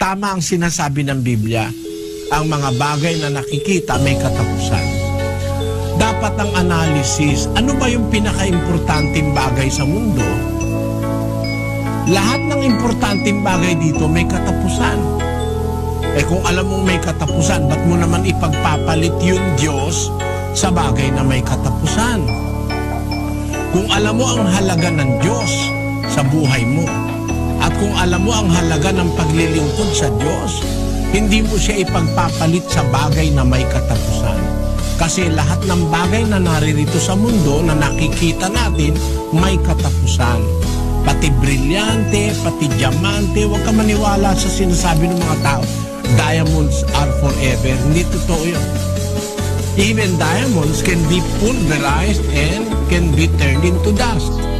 Tama ang sinasabi ng Biblia. Ang mga bagay na nakikita may katapusan. Dapat ang analysis, ano ba yung pinaka-importanting bagay sa mundo? Lahat ng importanteng bagay dito may katapusan. Kung alam mong may katapusan, ba't mo naman ipagpapalit yung Diyos sa bagay na may katapusan? Kung alam mo ang halaga ng Diyos sa buhay mo, at kung alam mo ang halaga ng paglilingkod sa Diyos, hindi mo siya ipagpapalit sa bagay na may katapusan. Kasi lahat ng bagay na naririto sa mundo na nakikita natin, may katapusan. Pati brilyante, pati diamante, huwag ka maniwala sa sinasabi ng mga tao, diamonds are forever. Hindi totoo yun. Even diamonds can be pulverized and can be turned into dust.